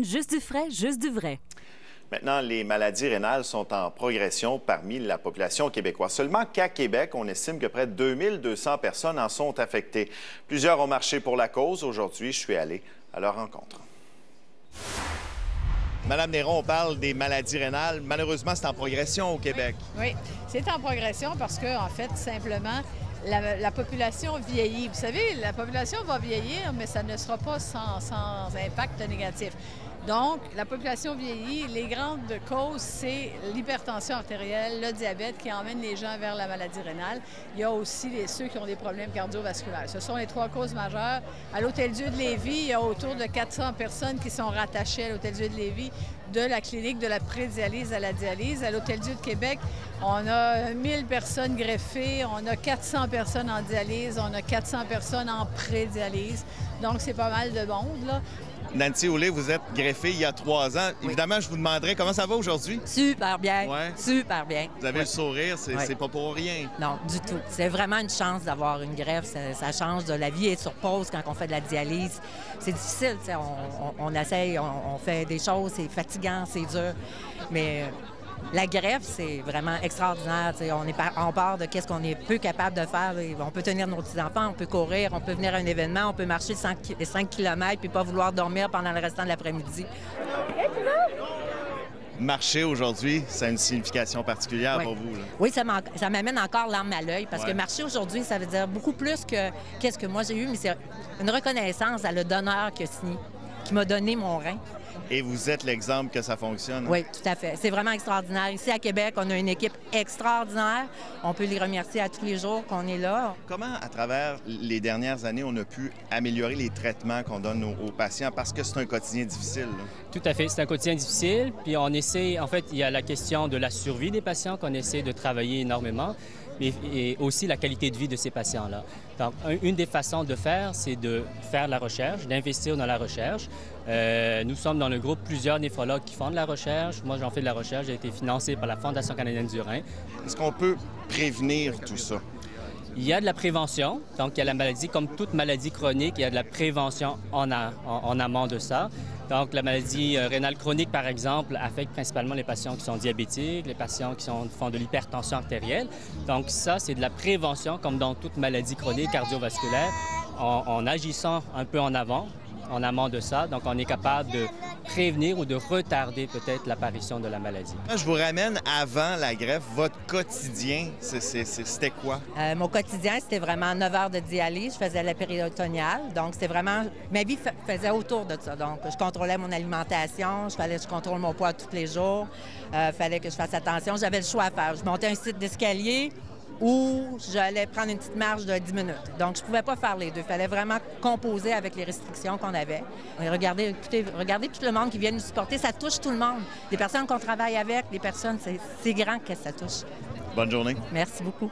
Juste du frais, juste du vrai. Maintenant, les maladies rénales sont en progression parmi la population québécoise. Seulement qu'à Québec, on estime que près de 2200 personnes en sont affectées. Plusieurs ont marché pour la cause. Aujourd'hui, je suis allé à leur rencontre. Madame Néron, on parle des maladies rénales. Malheureusement, c'est en progression au Québec. Oui, c'est en progression parce que, en fait, simplement, la population vieillit. Vous savez, la population va vieillir, mais ça ne sera pas sans impact négatif. Donc, la population vieillit. Les grandes causes, c'est l'hypertension artérielle, le diabète qui emmène les gens vers la maladie rénale. Il y a aussi ceux qui ont des problèmes cardiovasculaires. Ce sont les trois causes majeures. À l'Hôtel-Dieu de Lévis, il y a autour de 400 personnes qui sont rattachées à l'Hôtel-Dieu de Lévis de la clinique de la prédialyse à la dialyse. À l'Hôtel-Dieu de Québec, on a 1000 personnes greffées, on a 400 personnes en dialyse, on a 400 personnes en prédialyse. Donc, c'est pas mal de monde, là. Nancy Aulé, vous êtes greffée il y a 3 ans. Oui. Évidemment, je vous demanderai comment ça va aujourd'hui? Super bien. Ouais. Super bien. Vous avez le sourire, c'est pas pour rien. Non, du tout. C'est vraiment une chance d'avoir une greffe. Ça change de la vie et sur pause quand on fait de la dialyse. C'est difficile. On essaye, on fait des choses, c'est fatigant, c'est dur. Mais la greffe, c'est vraiment extraordinaire. On part de qu'est-ce qu'on est peu capable de faire. On peut tenir nos petits-enfants, on peut courir, on peut venir à un événement, on peut marcher 5 km puis pas vouloir dormir pendant le restant de l'après-midi. Marcher aujourd'hui, ça a une signification particulière pour vous, là. Oui, ça m'amène encore l'arme à l'œil parce que marcher aujourd'hui, ça veut dire beaucoup plus que qu'est-ce que moi j'ai eu, mais c'est une reconnaissance à le donneur qui m'a donné mon rein. Et vous êtes l'exemple que ça fonctionne. Oui, tout à fait. C'est vraiment extraordinaire. Ici, à Québec, on a une équipe extraordinaire. On peut les remercier à tous les jours qu'on est là. Comment, à travers les dernières années, on a pu améliorer les traitements qu'on donne aux patients? Parce que c'est un quotidien difficile, là. Tout à fait. C'est un quotidien difficile. Puis on essaie, en fait, il y a la question de la survie des patients qu'on essaie de travailler énormément. Et aussi la qualité de vie de ces patients-là. Donc, une des façons de faire, c'est de faire la recherche, d'investir dans la recherche. Nous sommes dans le groupe plusieurs néphrologues qui font de la recherche. Moi, j'en fais de la recherche. J'ai été financé par la Fondation canadienne du rein. Est-ce qu'on peut prévenir tout ça? Il y a de la prévention. Donc, il y a la maladie, comme toute maladie chronique, il y a de la prévention en amont de ça. Donc, la maladie rénale chronique, par exemple, affecte principalement les patients qui sont diabétiques, les patients qui font de l'hypertension artérielle. Donc, ça, c'est de la prévention, comme dans toute maladie chronique cardiovasculaire, en agissant un peu en amont de ça. Donc, on est capable de prévenir ou de retarder peut-être l'apparition de la maladie. Je vous ramène avant la greffe. Votre quotidien, c'était quoi? Mon quotidien, c'était vraiment 9 heures de dialyse. Je faisais la périotoniale. Donc, c'était vraiment... Ma vie faisait autour de ça. Donc, je contrôlais mon alimentation. Je contrôle mon poids tous les jours. Fallait que je fasse attention. J'avais le choix à faire. Je montais un site d'escalier ou j'allais prendre une petite marche de 10 minutes. Donc, je ne pouvais pas faire les deux. Il fallait vraiment composer avec les restrictions qu'on avait. Et regardez tout le monde qui vient nous supporter. Ça touche tout le monde. Les personnes qu'on travaille avec, les personnes, c'est grand que ça touche. Bonne journée. Merci beaucoup.